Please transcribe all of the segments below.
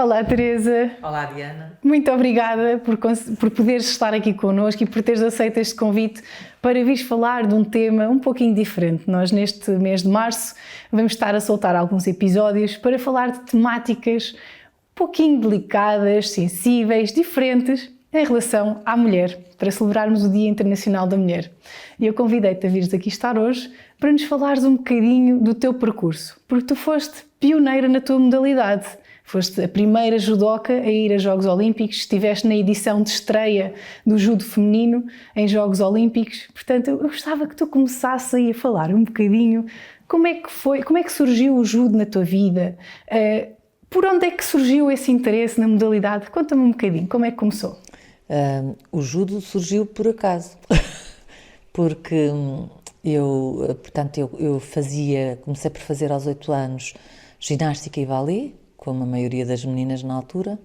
Olá, Teresa. Olá, Diana. Muito obrigada por poderes estar aqui connosco e por teres aceito este convite para vires falar de um tema um pouquinho diferente. Nós, neste mês de março, vamos estar a soltar alguns episódios para falar de temáticas um pouquinho delicadas, sensíveis, diferentes em relação à mulher, para celebrarmos o Dia Internacional da Mulher. E eu convidei-te a vires aqui estar hoje para nos falares um bocadinho do teu percurso, porque tu foste pioneira na tua modalidade. Foste a primeira judoca a ir a Jogos Olímpicos, estiveste na edição de estreia do judo feminino em Jogos Olímpicos. Portanto, eu gostava que tu começasses aí a falar um bocadinho como é que surgiu o judo na tua vida, por onde é que surgiu esse interesse na modalidade? Conta-me um bocadinho, como é que começou? O judo surgiu por acaso, porque eu comecei por fazer aos 8 anos ginástica e balé, como a maioria das meninas na altura,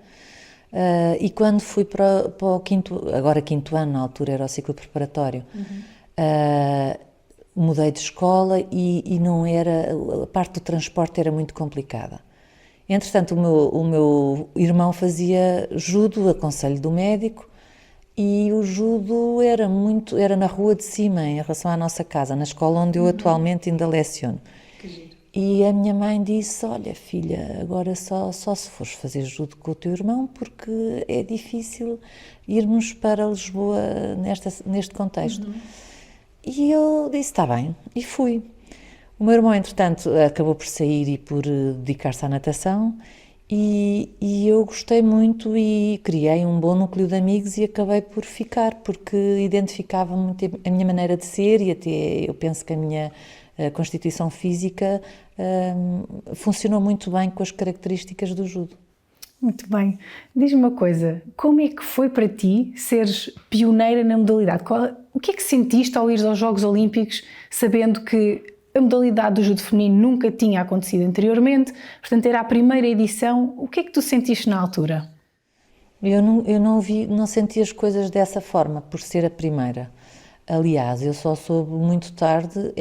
e quando fui para o quinto ano, na altura era o ciclo preparatório, mudei de escola e não era, a parte do transporte era muito complicada. Entretanto, o meu irmão fazia judo a conselho do médico, e o judo era na rua de cima, em relação à nossa casa, na escola onde eu atualmente ainda leciono. E a minha mãe disse: olha, filha, agora só se fores fazer judo com o teu irmão, porque é difícil irmos para Lisboa neste contexto. E eu disse: está bem, e fui. O meu irmão, entretanto, acabou por sair e por dedicar-se à natação, e eu gostei muito e criei um bom núcleo de amigos e acabei por ficar, porque identificava muito a minha maneira de ser, e até eu penso que a minha constituição física funcionou muito bem com as características do judo. Muito bem. Diz-me uma coisa, como é que foi para ti seres pioneira na modalidade? O que é que sentiste ao ir aos Jogos Olímpicos, sabendo que a modalidade do judo feminino nunca tinha acontecido anteriormente, portanto era a primeira edição? O que é que tu sentiste na altura? Eu não senti as coisas dessa forma, por ser a primeira. Aliás, eu só soube muito tarde,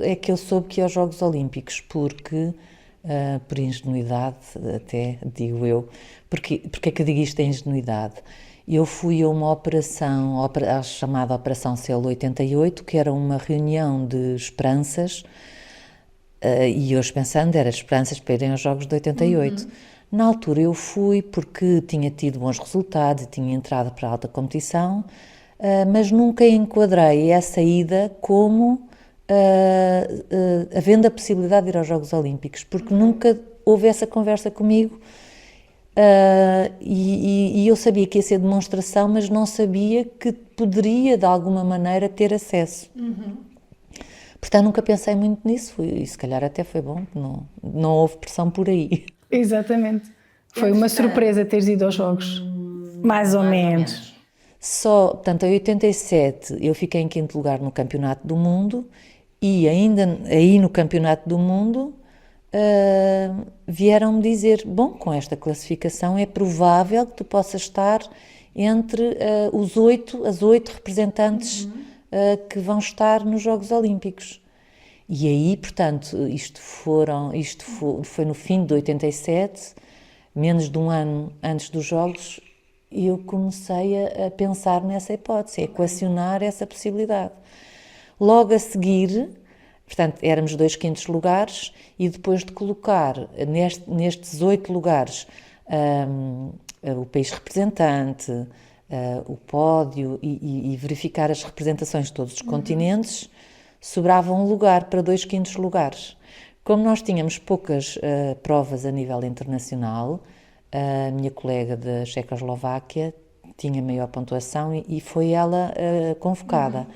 é que eu soube que ia aos Jogos Olímpicos, porque, por ingenuidade até, digo eu, porque é que eu digo isto em ingenuidade? Eu fui a uma operação, a chamada Operação Celo 88, que era uma reunião de esperanças, e eu pensando, era esperanças para irem aos Jogos de 88. Na altura eu fui porque tinha tido bons resultados e tinha entrado para a alta competição, mas nunca enquadrei essa ida como havendo a possibilidade de ir aos Jogos Olímpicos, porque nunca houve essa conversa comigo, e eu sabia que ia ser demonstração, mas não sabia que poderia de alguma maneira ter acesso. Portanto, nunca pensei muito nisso, e se calhar até foi bom, não houve pressão por aí. Exatamente. Foi uma surpresa teres ido aos Jogos, mais ou menos. Portanto, em 87 eu fiquei em 5º lugar no Campeonato do Mundo, e ainda aí no Campeonato do Mundo vieram-me dizer: bom, com esta classificação é provável que tu possas estar entre as 8 representantes que vão estar nos Jogos Olímpicos. E aí, portanto, isto foi no fim de 87, menos de um ano antes dos Jogos, e eu comecei a pensar nessa hipótese, a equacionar essa possibilidade. Logo a seguir, portanto, éramos 2 quintos lugares, e depois de colocar nestes 8 lugares o país representante, o pódio e verificar as representações de todos os continentes, sobrava um lugar para 2 quintos lugares. Como nós tínhamos poucas provas a nível internacional, a minha colega da Checoslováquia tinha maior pontuação e foi ela convocada.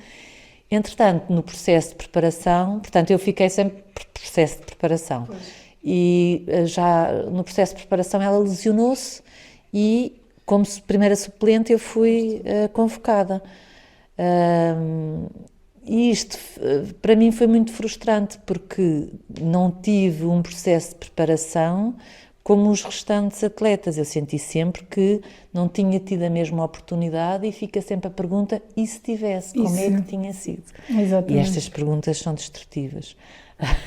Entretanto, no processo de preparação, portanto, eu fiquei sempre no processo de preparação. E já no processo de preparação ela lesionou-se e, como primeira suplente, eu fui convocada. E isto, para mim, foi muito frustrante, porque não tive um processo de preparação como os restantes atletas. Eu senti sempre que não tinha tido a mesma oportunidade e fica sempre a pergunta, e se tivesse, como é que tinha sido? Exatamente. E estas perguntas são destrutivas.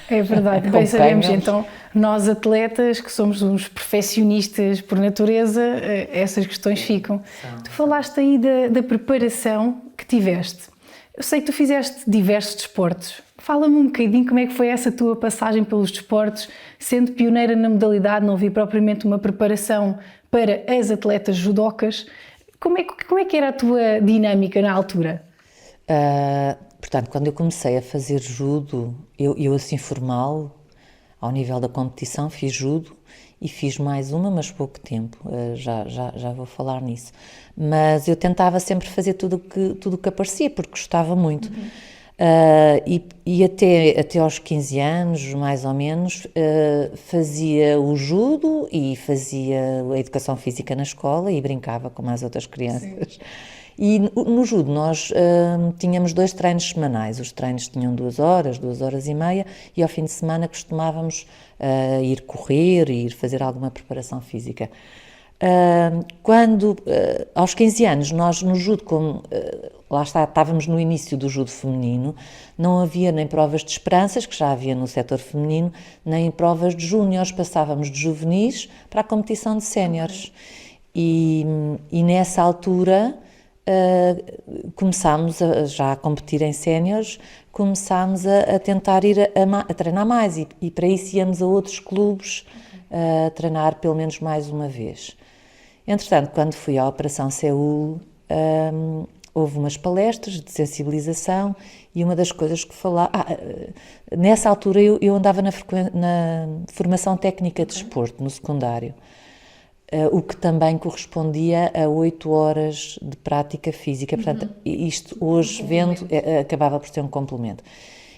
É verdade, bem sabemos, então, nós atletas, que somos uns perfeccionistas por natureza, essas questões ficam. Tu falaste aí da preparação que tiveste. Eu sei que tu fizeste diversos desportos. Fala-me um bocadinho como é que foi essa tua passagem pelos desportos, sendo pioneira na modalidade, não havia propriamente uma preparação para as atletas judocas. Como é que era a tua dinâmica na altura? Portanto, quando eu comecei a fazer judo, eu assim formal, ao nível da competição, fiz judo e fiz mais uma, mas pouco tempo, já vou falar nisso. Mas eu tentava sempre fazer tudo o que aparecia, porque gostava muito. E até aos 15 anos, mais ou menos, fazia o judo e fazia a educação física na escola e brincava como as outras crianças. Sim. E no judo nós tínhamos 2 treinos semanais. Os treinos tinham 2 horas e meia, e ao fim de semana costumávamos ir correr e ir fazer alguma preparação física. Aos 15 anos, nós no judo, lá está, estávamos no início do judo feminino, não havia nem provas de esperanças, que já havia no setor feminino, nem provas de júniores, passávamos de juvenis para a competição de séniores. E nessa altura começámos já a competir em séniores, começámos a tentar ir a treinar mais, e para isso íamos a outros clubes a treinar pelo menos mais uma vez. Entretanto, quando fui à Operação Seul, houve umas palestras de sensibilização, e uma das coisas que falava... nessa altura eu andava na formação técnica de desporto, no secundário, o que também correspondia a 8 horas de prática física. Portanto, isto hoje vendo, acabava por ser um complemento.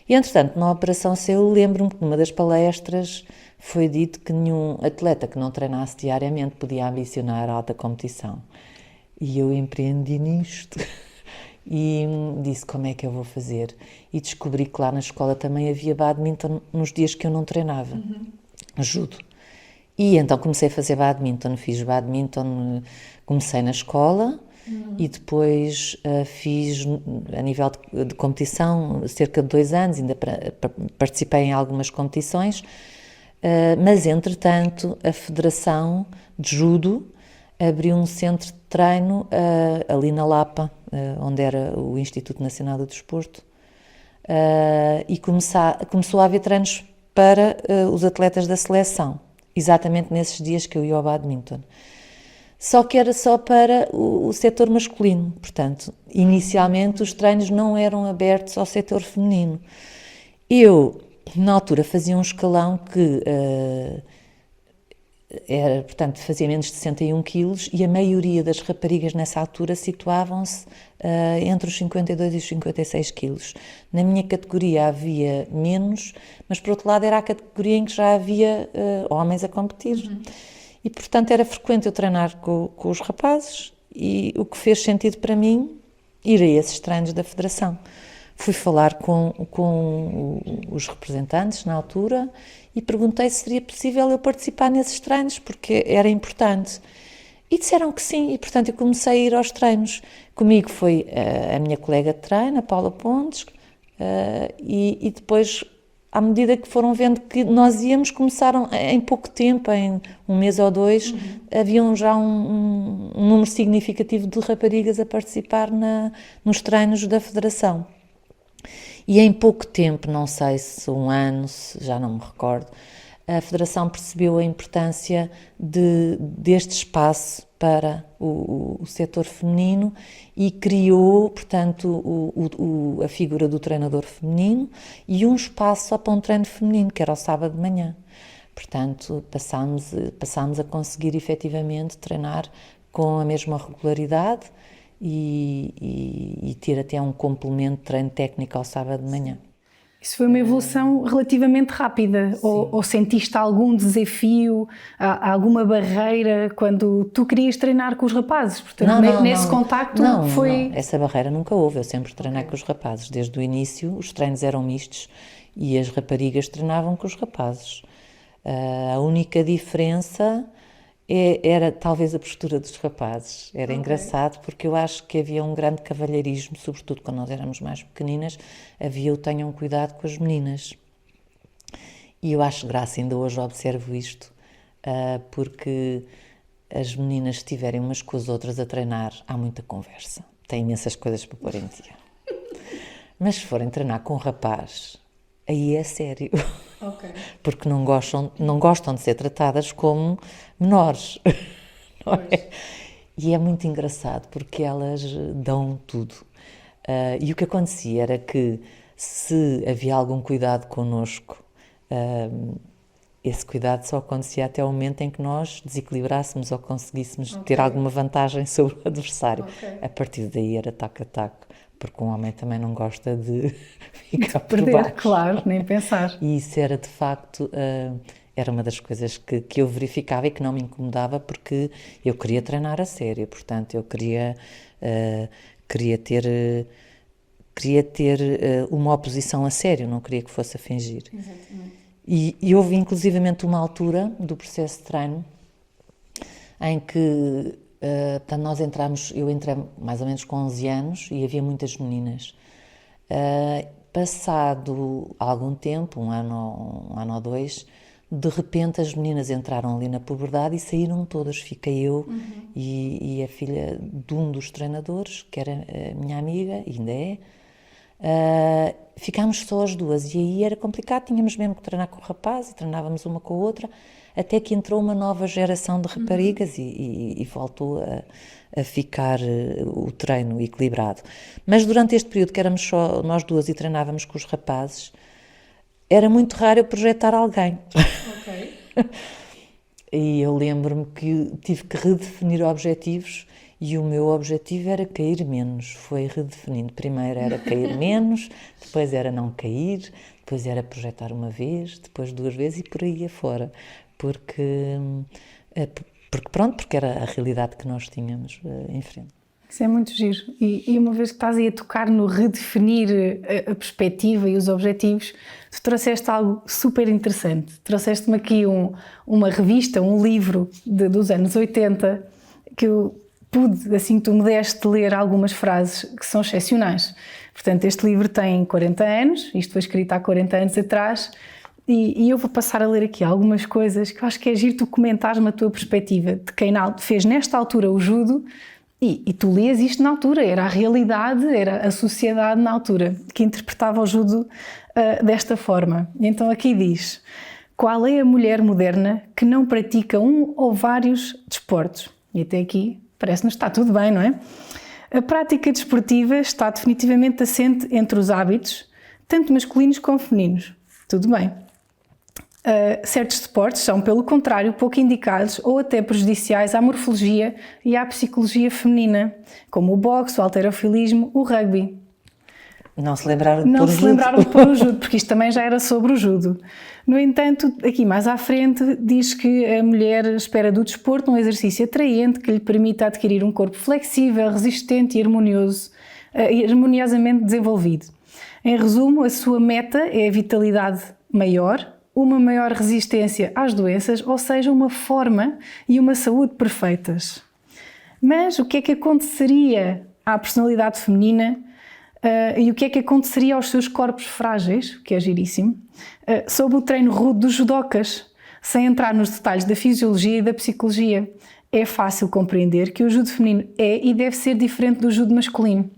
E, entretanto, na Operação Seul, lembro-me que numa das palestras foi dito que nenhum atleta que não treinasse diariamente podia ambicionar a alta competição. E eu empreendi nisto e disse, como é que eu vou fazer? E descobri que lá na escola também havia badminton nos dias que eu não treinava, judo. E então comecei a fazer badminton, fiz badminton, comecei na escola e depois fiz, a nível de competição, cerca de 2 anos, ainda participei em algumas competições, mas entretanto a Federação de Judo abriu um centro de treino ali na Lapa, onde era o Instituto Nacional do Desporto, e começou a haver treinos para os atletas da seleção, exatamente nesses dias que eu ia ao badminton. Só que era só para o setor masculino, portanto, inicialmente os treinos não eram abertos ao setor feminino. Eu, na altura, fazia um escalão que portanto, fazia menos de 61 quilos, e a maioria das raparigas nessa altura situavam-se entre os 52 e os 56 quilos. Na minha categoria havia menos, mas por outro lado era a categoria em que já havia homens a competir. E portanto era frequente eu treinar com os rapazes, e o que fez sentido para mim ir a esses treinos da Federação. Fui falar com os representantes na altura e perguntei se seria possível eu participar nesses treinos, porque era importante. E disseram que sim, e portanto eu comecei a ir aos treinos. Comigo foi a minha colega de treino, a Paula Pontes, e depois, à medida que foram vendo que nós íamos, começaram em pouco tempo, em 1 mês ou 2, haviam já um número significativo de raparigas a participar nos treinos da Federação. E em pouco tempo, não sei se 1 ano, já não me recordo, a Federação percebeu a importância deste espaço para o setor feminino e criou, portanto, a figura do treinador feminino e um espaço só para um treino feminino, que era ao sábado de manhã. Portanto, passámos a conseguir efetivamente treinar com a mesma regularidade e ter até um complemento de treino técnico ao sábado de manhã. Isso foi uma evolução relativamente rápida, ou sentiste algum desafio, alguma barreira quando tu querias treinar com os rapazes? Portanto, nesse contacto foi... Não, essa barreira nunca houve, eu sempre treinei com os rapazes. Desde o início os treinos eram mistos e as raparigas treinavam com os rapazes. A única diferença era talvez a postura dos rapazes. Era engraçado porque eu acho que havia um grande cavalheirismo, sobretudo quando nós éramos mais pequeninas, havia o tenham cuidado com as meninas. E eu acho graça, ainda hoje observo isto, porque as meninas, se estiverem umas com as outras a treinar, há muita conversa. Tem imensas coisas para pôr em dia. Mas se forem treinar com um rapaz, aí é sério. Porque não gostam de ser tratadas como menores. Não é? E é muito engraçado, porque elas dão tudo. E o que acontecia era que, se havia algum cuidado connosco, esse cuidado só acontecia até o momento em que nós desequilibrássemos ou conseguíssemos ter alguma vantagem sobre o adversário. A partir daí era taco-a-taco, porque um homem também não gosta de ficar por baixo. Claro, nem pensar. E isso era, de facto, era uma das coisas que eu verificava e que não me incomodava, porque eu queria treinar a sério, portanto, eu queria ter uma oposição a sério, não queria que fosse a fingir. Exatamente. E houve inclusivamente uma altura do processo de treino em que, portanto, eu entrei mais ou menos com 11 anos e havia muitas meninas. Passado algum tempo, um ano ou dois, de repente as meninas entraram ali na puberdade e saíram todas. Fiquei eu e a filha de um dos treinadores, que era a minha amiga, ainda é. Ficámos só as duas e aí era complicado, tínhamos mesmo que treinar com o rapaz e treinávamos uma com a outra, até que entrou uma nova geração de raparigas e voltou a ficar o treino equilibrado. Mas durante este período que éramos só nós duas e treinávamos com os rapazes, era muito raro eu projetar alguém. E eu lembro-me que tive que redefinir objetivos. E o meu objetivo era cair menos, foi redefinindo. Primeiro era cair menos, depois era não cair, depois era projetar uma vez, depois 2 vezes e por aí afora. Porque era a realidade que nós tínhamos em frente. Isso é muito giro. E uma vez que estás aí a tocar no redefinir a perspectiva e os objetivos, tu trouxeste algo super interessante. Trouxeste-me aqui uma revista, um livro dos anos 80, que eu pude, assim que tu me deste, ler algumas frases que são excepcionais. Portanto, este livro tem 40 anos, isto foi escrito há 40 anos atrás, e eu vou passar a ler aqui algumas coisas que eu acho que é giro tu comentares-me a tua perspectiva de quem fez nesta altura o judo, e tu lias isto na altura, era a realidade, era a sociedade na altura que interpretava o judo desta forma. Então aqui diz: qual é a mulher moderna que não pratica um ou vários desportos? E até aqui parece-nos que está tudo bem, não é? A prática desportiva está definitivamente assente entre os hábitos, tanto masculinos como femininos. Tudo bem. Certos desportos são, pelo contrário, pouco indicados ou até prejudiciais à morfologia e à psicologia feminina, como o boxe, o halterofilismo, o rugby. Não se lembraram de pôr o judo, porque isto também já era sobre o judo. No entanto, aqui mais à frente, diz que a mulher espera do desporto um exercício atraente que lhe permita adquirir um corpo flexível, resistente e harmoniosamente desenvolvido. Em resumo, a sua meta é a vitalidade maior, uma maior resistência às doenças, ou seja, uma forma e uma saúde perfeitas. Mas o que é que aconteceria à personalidade feminina e o que é que aconteceria aos seus corpos frágeis, que é giríssimo, sob o treino rude dos judocas, sem entrar nos detalhes da fisiologia e da psicologia? É fácil compreender que o judo feminino é e deve ser diferente do judo masculino.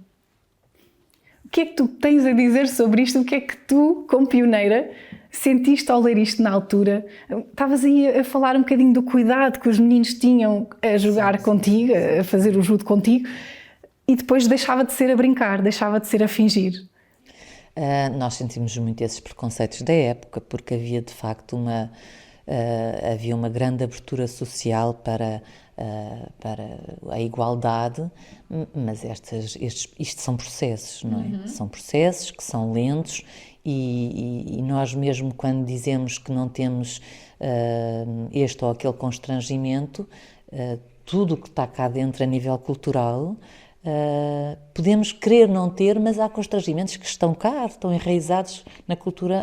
O que é que tu tens a dizer sobre isto? O que é que tu, como pioneira, sentiste ao ler isto na altura? Estavas aí a falar um bocadinho do cuidado que os meninos tinham a jogar contigo, a fazer o judo contigo, e depois deixava de ser a brincar, deixava de ser a fingir. Nós sentimos muito esses preconceitos da época, porque havia de facto havia uma grande abertura social para a igualdade, mas isto são processos, não é? São processos que são lentos e nós mesmo quando dizemos que não temos este ou aquele constrangimento, tudo o que está cá dentro a nível cultural, podemos querer não ter, mas há constrangimentos que estão cá, estão enraizados na cultura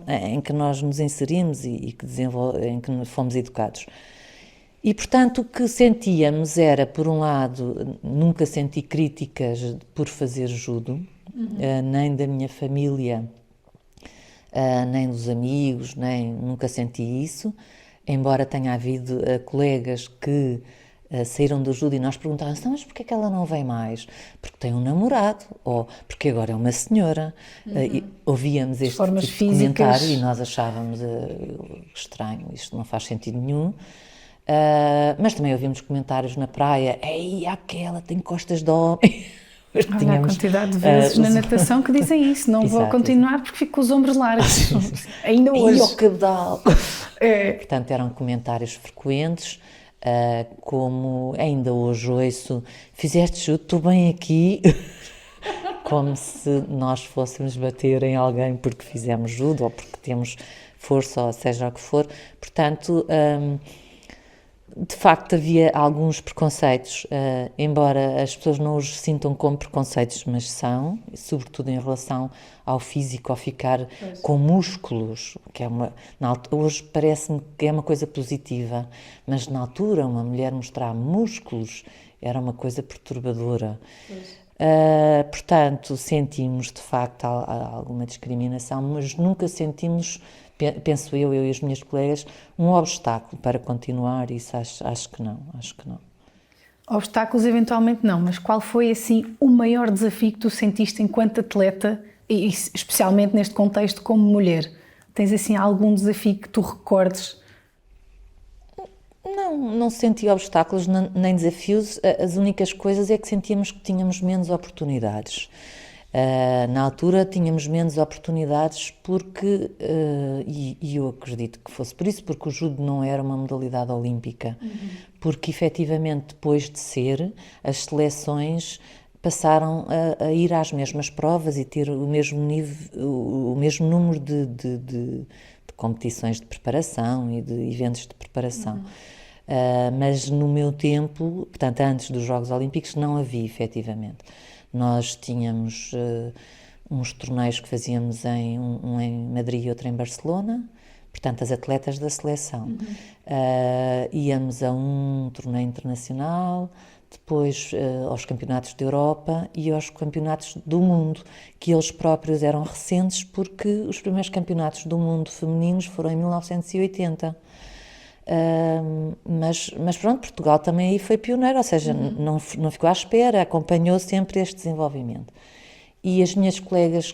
em que nós nos inserimos e em que fomos educados. E, portanto, o que sentíamos era, por um lado, nunca senti críticas por fazer judo, nem da minha família, nem dos amigos, nunca senti isso, embora tenha havido colegas que saíram do judo e nós perguntávamos, mas porquê é que ela não vem mais? Porque tem um namorado, ou porque agora é uma senhora. E ouvíamos este tipo de comentário e nós achávamos estranho, isto não faz sentido nenhum. Mas também ouvimos comentários na praia, ei, aquela tem costas de homem. Olha a quantidade de vezes na natação que dizem isso, não vou continuar porque fico com os ombros largos, ainda hoje. E o cabedal. Portanto, eram comentários frequentes, como ainda hoje ouço, fizeste judo, estou bem aqui, como se nós fôssemos bater em alguém porque fizemos judo ou porque temos força, ou seja o que for. Portanto, de facto havia alguns preconceitos, embora as pessoas não os sintam como preconceitos, mas são, sobretudo em relação ao físico, ao ficar com músculos, que hoje parece-me que é uma coisa positiva, mas na altura uma mulher mostrar músculos era uma coisa perturbadora. Portanto, sentimos de facto alguma discriminação, mas nunca sentimos, penso eu e as minhas colegas, um obstáculo para continuar. Isso acho que não. Obstáculos eventualmente não, mas qual foi assim o maior desafio que tu sentiste enquanto atleta e especialmente neste contexto como mulher? Tens assim algum desafio que tu recordes? Não senti obstáculos nem desafios, as únicas coisas é que sentíamos que tínhamos menos oportunidades. Na altura tínhamos menos oportunidades porque, e eu acredito que fosse por isso, porque o judo não era uma modalidade olímpica, porque efetivamente depois de ser, as seleções passaram a ir às mesmas provas e ter o mesmo nível, o mesmo número de competições de preparação e de eventos de preparação. Mas no meu tempo, portanto antes dos Jogos Olímpicos, não havia efetivamente. Nós tínhamos uns torneios que fazíamos um em Madrid e outro em Barcelona, portanto as atletas da seleção. Íamos a um torneio internacional, depois aos campeonatos da Europa e aos campeonatos do mundo, que eles próprios eram recentes porque os primeiros campeonatos do mundo femininos foram em 1980. Mas pronto, Portugal também aí foi pioneiro, ou seja, não ficou à espera, acompanhou sempre este desenvolvimento. E as minhas colegas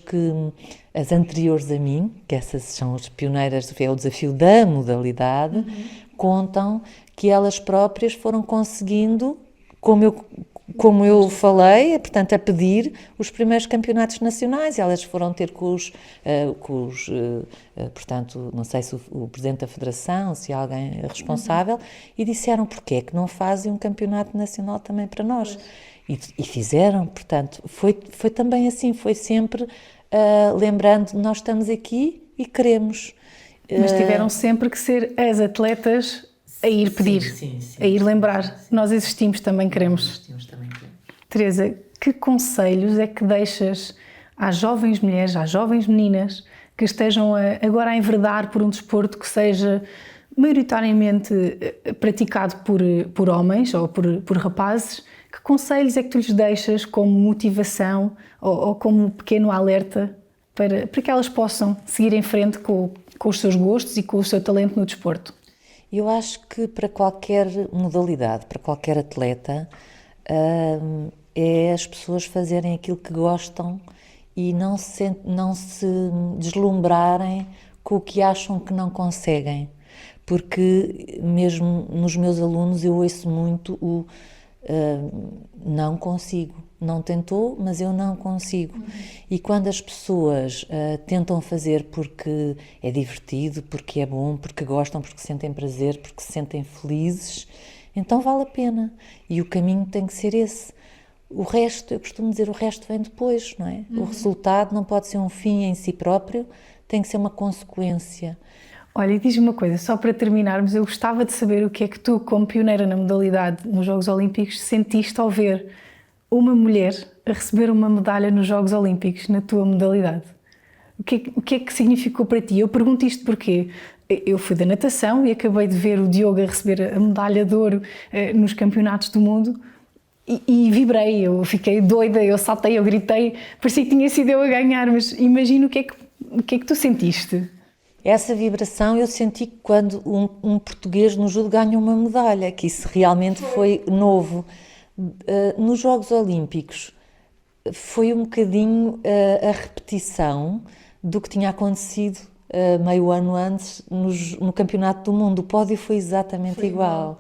as anteriores a mim, que essas são as pioneiras, é o desafio da modalidade, contam que elas próprias foram conseguindo, como eu falei, portanto, a pedir os primeiros campeonatos nacionais. Elas foram ter portanto, não sei se o presidente da federação, se alguém responsável, e disseram, porquê é que não fazem um campeonato nacional também para nós? E fizeram, portanto, foi também assim, foi sempre lembrando, nós estamos aqui e queremos. Mas tiveram sempre que ser as atletas a ir pedir, sim. A ir lembrar. Nós existimos, também queremos. Teresa, que conselhos é que deixas às jovens mulheres, às jovens meninas que estejam agora a enverdar por um desporto que seja maioritariamente praticado por homens ou por rapazes? Que conselhos é que tu lhes deixas como motivação ou como pequeno alerta para que elas possam seguir em frente com os seus gostos e com o seu talento no desporto? Eu acho que para qualquer modalidade, para qualquer atleta, é as pessoas fazerem aquilo que gostam e não se deslumbrarem com o que acham que não conseguem. Porque mesmo nos meus alunos eu ouço muito não consigo. Não tentou, mas eu não consigo. E quando as pessoas tentam fazer porque é divertido, porque é bom, porque gostam, porque sentem prazer, porque se sentem felizes, então vale a pena. E o caminho tem que ser esse. O resto, eu costumo dizer, o resto vem depois, não é? O resultado não pode ser um fim em si próprio, tem que ser uma consequência. Olha, e diz-me uma coisa, só para terminarmos, eu gostava de saber o que é que tu, como pioneira na modalidade nos Jogos Olímpicos, sentiste ao ver uma mulher a receber uma medalha nos Jogos Olímpicos, na tua modalidade. O que é que significou para ti? Eu pergunto isto porque eu fui da natação e acabei de ver o Diogo a receber a medalha de ouro nos campeonatos do mundo e vibrei, eu fiquei doida, eu saltei, eu gritei, parecia que tinha sido eu a ganhar, mas imagino o que é que tu sentiste? Essa vibração eu senti quando um português no judo ganha uma medalha, que isso realmente foi novo. Nos Jogos Olímpicos foi um bocadinho a repetição do que tinha acontecido meio ano antes no Campeonato do Mundo. O pódio foi exatamente igual.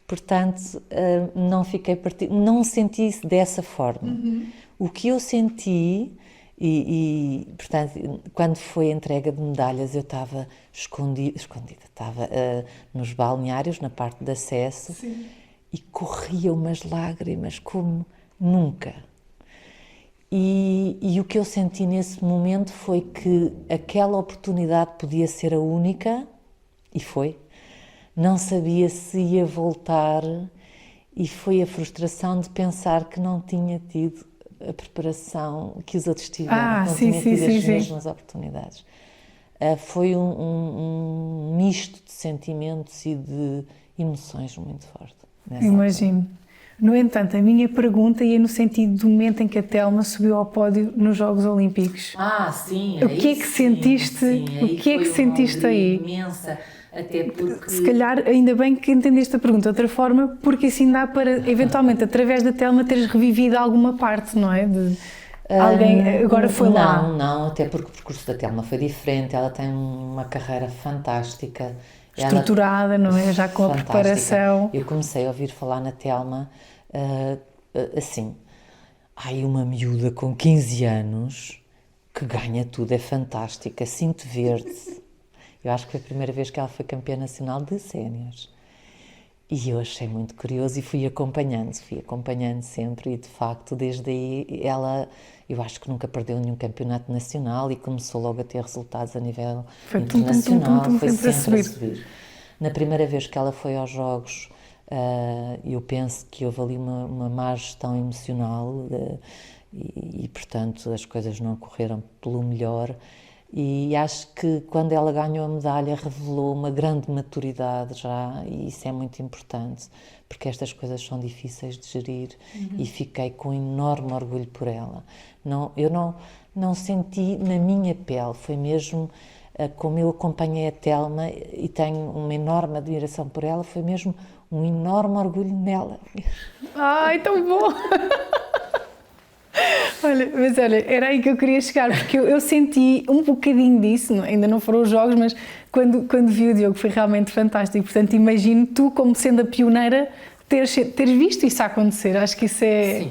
Portanto, não senti isso dessa forma. O que eu senti, portanto, quando foi a entrega de medalhas, eu estava escondida, estava nos balneários, na parte de acesso, sim, e corria umas lágrimas como nunca. E o que eu senti nesse momento foi que aquela oportunidade podia ser a única, e foi. Não sabia se ia voltar, e foi a frustração de pensar que não tinha tido a preparação que os outros tiveram, não tinha tido as mesmas oportunidades. Foi um misto de sentimentos e de emoções muito forte. Imagino. Altura. No entanto, a minha pergunta ia no sentido do momento em que a Telma subiu ao pódio nos Jogos Olímpicos. Sim. O que é que sentiste? Sim, o que é que sentiste aí? Imensa. Até porque... Se calhar, ainda bem que entendeste a pergunta de outra forma, porque assim dá para, eventualmente, através da Telma, teres revivido alguma parte, não é? De alguém agora foi lá. Não, até porque o percurso da Telma foi diferente, ela tem uma carreira fantástica. Estruturada, não é? Já com fantástica. A preparação. Eu comecei a ouvir falar na Telma, assim, uma miúda com 15 anos que ganha tudo, é fantástica, cinto verde. Eu acho que foi a primeira vez que ela foi campeã nacional de séniores. E eu achei muito curioso e fui acompanhando sempre, e de facto desde aí eu acho que nunca perdeu nenhum campeonato nacional e começou logo a ter resultados a nível internacional, foi sempre a subir. Na primeira vez que ela foi aos Jogos, eu penso que houve ali uma má gestão emocional e portanto as coisas não correram pelo melhor. E acho que quando ela ganhou a medalha revelou uma grande maturidade já, e isso é muito importante, porque estas coisas são difíceis de gerir, e fiquei com enorme orgulho por ela. Eu não senti na minha pele, foi mesmo como eu acompanhei a Telma e tenho uma enorme admiração por ela, foi mesmo um enorme orgulho nela. Ai, tão bom! Olha, era aí que eu queria chegar, porque eu senti um bocadinho disso, ainda não foram os Jogos, mas quando vi o Diogo foi realmente fantástico. Portanto, imagino tu, como sendo a pioneira, teres visto isso acontecer. Acho que isso é...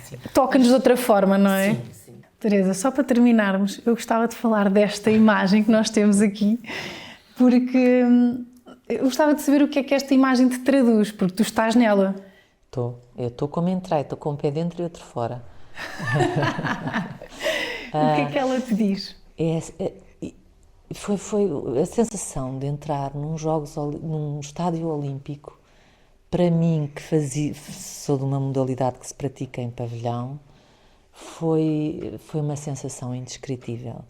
Sim. Toca-nos de outra forma, não é? Sim. Teresa, só para terminarmos, eu gostava de falar desta imagem que nós temos aqui, porque eu gostava de saber o que é que esta imagem te traduz, porque tu estás nela. Eu estou como entrei, estou com um pé dentro e outro fora. O que é que ela te diz? Foi a sensação de entrar num estádio olímpico, para mim, que sou de uma modalidade que se pratica em pavilhão, foi uma sensação indescritível.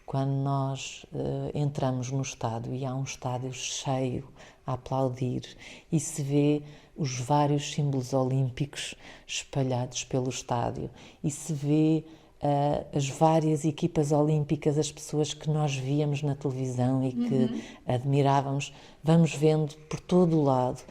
Quando nós entramos no estádio e há um estádio cheio a aplaudir e se vê os vários símbolos olímpicos espalhados pelo estádio e se vê as várias equipas olímpicas, as pessoas que nós víamos na televisão e que admirávamos, vamos vendo por todo o lado,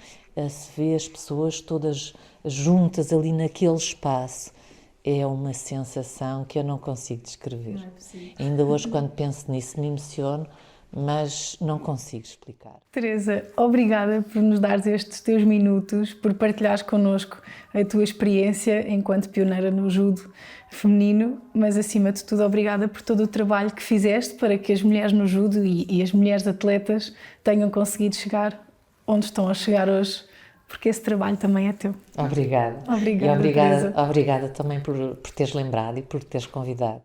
se vê as pessoas todas juntas ali naquele espaço. É uma sensação que eu não consigo descrever. Não é possível. Ainda hoje, quando penso nisso, me emociono, mas não consigo explicar. Teresa, obrigada por nos dares estes teus minutos, por partilhares connosco a tua experiência enquanto pioneira no judo feminino, mas acima de tudo obrigada por todo o trabalho que fizeste para que as mulheres no judo e as mulheres atletas tenham conseguido chegar onde estão a chegar hoje, porque esse trabalho também é teu. Obrigada. Obrigada, obrigada também por teres lembrado e por teres convidado.